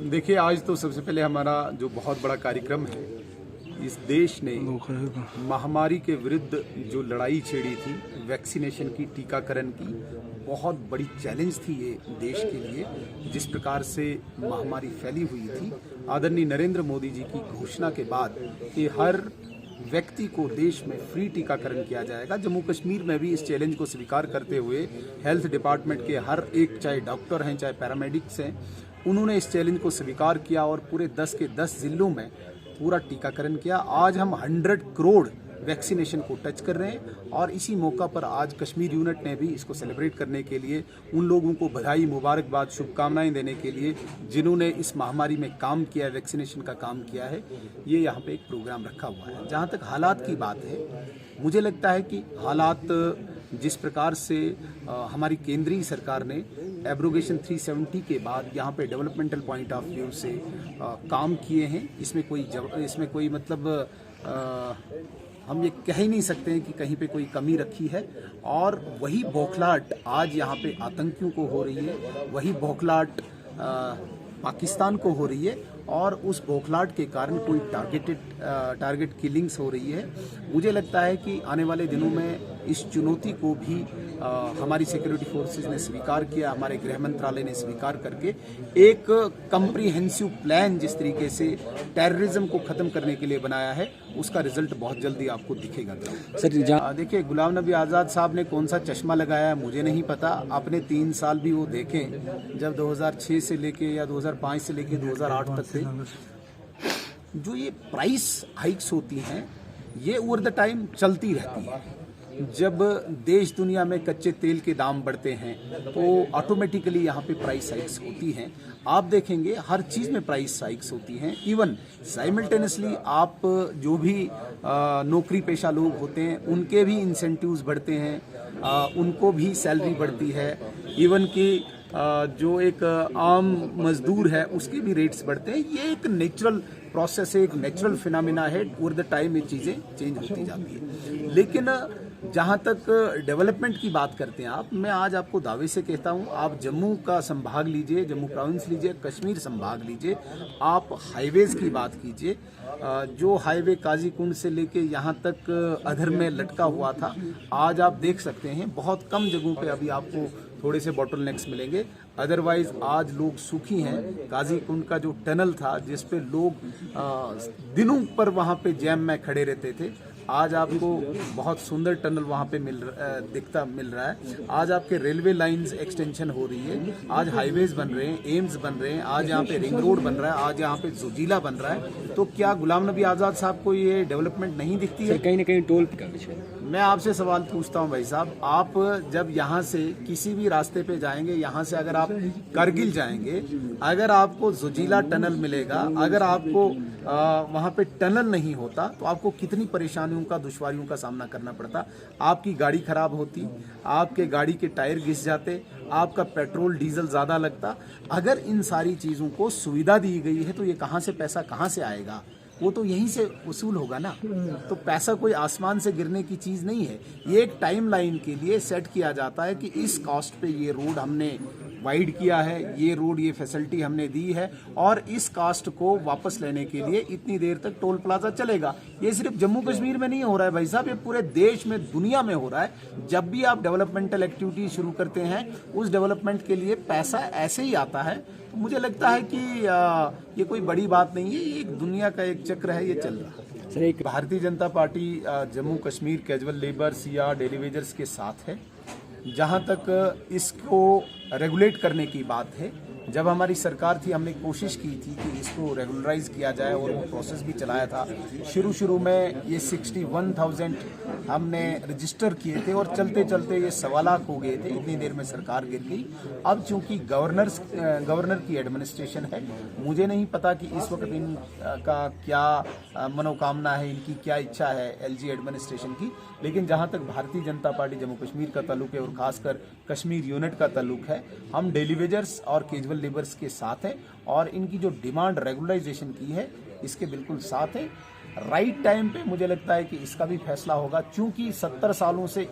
देखिए, आज तो सबसे पहले हमारा जो बहुत बड़ा कार्यक्रम है, इस देश ने महामारी के विरुद्ध जो लड़ाई छेड़ी थी, वैक्सीनेशन की, टीकाकरण की, बहुत बड़ी चैलेंज थी ये देश के लिए। जिस प्रकार से महामारी फैली हुई थी, आदरणीय नरेंद्र मोदी जी की घोषणा के बाद कि हर व्यक्ति को देश में फ्री टीकाकरण किया जाएगा, जम्मू कश्मीर में भी इस चैलेंज को स्वीकार करते हुए हेल्थ डिपार्टमेंट के हर एक, चाहे डॉक्टर हैं चाहे पैरामेडिक्स हैं, उन्होंने इस चैलेंज को स्वीकार किया और पूरे 10 के 10 जिलों में पूरा टीकाकरण किया। आज हम 100 करोड़ वैक्सीनेशन को टच कर रहे हैं और इसी मौका पर आज कश्मीर यूनिट ने भी इसको सेलिब्रेट करने के लिए उन लोगों को बधाई, मुबारकबाद, शुभकामनाएं देने के लिए जिन्होंने इस महामारी में काम किया, वैक्सीनेशन का काम किया है, ये यहाँ पे एक प्रोग्राम रखा हुआ है। जहाँ तक हालात की बात है, मुझे लगता है कि हालात जिस प्रकार से हमारी केंद्रीय सरकार ने एब्रोगेशन 370 के बाद यहाँ पे डेवलपमेंटल पॉइंट ऑफ व्यू से काम किए हैं, इसमें कोई मतलब हम ये कह ही नहीं सकते हैं कि कहीं पे कोई कमी रखी है। और वही बौखलाहट आज यहाँ पे आतंकियों को हो रही है, वही बौखलाहट पाकिस्तान को हो रही है और उस बौखलाहट के कारण कोई टारगेट किलिंग्स हो रही है। मुझे लगता है कि आने वाले दिनों में इस चुनौती को भी हमारी सिक्योरिटी फोर्सेस ने स्वीकार किया, हमारे गृह मंत्रालय ने स्वीकार करके एक कम्प्रीहेंसिव प्लान जिस तरीके से टेररिज्म को खत्म करने के लिए बनाया है, उसका रिजल्ट बहुत जल्दी आपको दिखेगा। सर देखिए, गुलाम नबी आज़ाद साहब ने कौन सा चश्मा लगाया है मुझे नहीं पता, अपने 3 साल भी वो देखें जब 2006 से लेके या 2005 से लेके 2008 तक थे। जो ये प्राइस हाइक्स होती हैं, ये ओवर द टाइम चलती रहती है। जब देश दुनिया में कच्चे तेल के दाम बढ़ते हैं तो ऑटोमेटिकली यहाँ पे प्राइस हाइक्स होती हैं। आप देखेंगे हर चीज़ में प्राइस हाइक्स होती हैं। इवन साइमल्टेनियसली आप जो भी नौकरी पेशा लोग होते हैं उनके भी इंसेंटिव्स बढ़ते हैं, उनको भी सैलरी बढ़ती है। इवन कि जो एक आम मजदूर है उसके भी रेट्स बढ़ते हैं। ये एक नेचुरल प्रोसेस है, एक नेचुरल फिनोमेना है। ओवर द टाइम ये चीज़ें चेंज होती जाती है। लेकिन जहाँ तक डेवलपमेंट की बात करते हैं आप, मैं आज आपको दावे से कहता हूँ, आप जम्मू का संभाग लीजिए, जम्मू प्रोविंस लीजिए, कश्मीर संभाग लीजिए, आप हाईवेज की बात कीजिए। जो हाईवे काजीकुंड से लेके यहाँ तक अधर में लटका हुआ था, आज आप देख सकते हैं बहुत कम जगहों पे अभी आपको थोड़े से बॉटलनेक्स मिलेंगे। अदरवाइज आज लोग सुखी हैं। काजीकुंड का जो टनल था जिस पे लोग दिनों पर वहाँ पे जैम में खड़े रहते थे, आज आपको बहुत सुंदर टनल वहाँ पे मिल रहा है। आज आपके रेलवे लाइंस एक्सटेंशन हो रही है, आज हाईवेज बन रहे हैं, एम्स बन रहे हैं, आज यहाँ पे रिंग रोड बन रहा है, आज यहाँ पे जोजिला बन रहा है। तो क्या गुलाम नबी आज़ाद साहब को ये डेवलपमेंट नहीं दिखती है? कहीं ना कहीं टोल मैं आपसे सवाल पूछता हूँ भाई साहब, आप जब यहाँ से किसी भी रास्ते पे जाएंगे, यहाँ से अगर आप करगिल जाएंगे, अगर आपको जोजिला टनल मिलेगा, अगर आपको वहाँ पे टनल नहीं होता तो आपको कितनी परेशानियों का, दुश्वारियों का सामना करना पड़ता। आपकी गाड़ी खराब होती, आपके गाड़ी के टायर घिस जाते, आपका पेट्रोल डीजल ज़्यादा लगता। अगर इन सारी चीज़ों को सुविधा दी गई है तो ये कहाँ से पैसा कहाँ से आएगा? वो तो यहीं से वसूल होगा ना। तो पैसा कोई आसमान से गिरने की चीज़ नहीं है। ये एक टाइमलाइन के लिए सेट किया जाता है कि इस कॉस्ट पे ये रोड हमने वाइड किया है, ये रोड, ये फैसिलिटी हमने दी है और इस कास्ट को वापस लेने के लिए इतनी देर तक टोल प्लाजा चलेगा। ये सिर्फ जम्मू कश्मीर में नहीं हो रहा है भाई साहब, ये पूरे देश में, दुनिया में हो रहा है। जब भी आप डेवलपमेंटल एक्टिविटी शुरू करते हैं, उस डेवलपमेंट के लिए पैसा ऐसे ही आता है। तो मुझे लगता है कि ये कोई बड़ी बात नहीं है, ये एक दुनिया का एक चक्र है, ये चल रहा है। Bharatiya Janata party Jammu Kashmir casual labours या डेली वेजर्स के साथ है। जहाँ तक इसको रेगुलेट करने की बात है, जब हमारी सरकार थी हमने कोशिश की थी कि इसको रेगुलराइज किया जाए और वो प्रोसेस भी चलाया था। शुरू में ये 61,000 हमने रजिस्टर किए थे और चलते चलते ये 1.25 लाख हो गए थे। इतनी देर में सरकार गिर गई। अब चूंकि गवर्नर की एडमिनिस्ट्रेशन है, मुझे नहीं पता कि इस वक्त इनका क्या मनोकामना है, इनकी क्या इच्छा है एलजी एडमिनिस्ट्रेशन की। लेकिन जहाँ तक भारतीय जनता पार्टी जम्मू कश्मीर का ताल्लुक है और खासकर कश्मीर यूनिट का ताल्लुक है, हम डेली वेजर्स और कैजुअल लेबर्स के साथ हैं और इनकी जो डिमांड रेगुलराइजेशन की है इसके बिल्कुल साथ है। राइट टाइम पे मुझे लगता है कि इसका भी फैसला होगा, क्योंकि 70 सालों से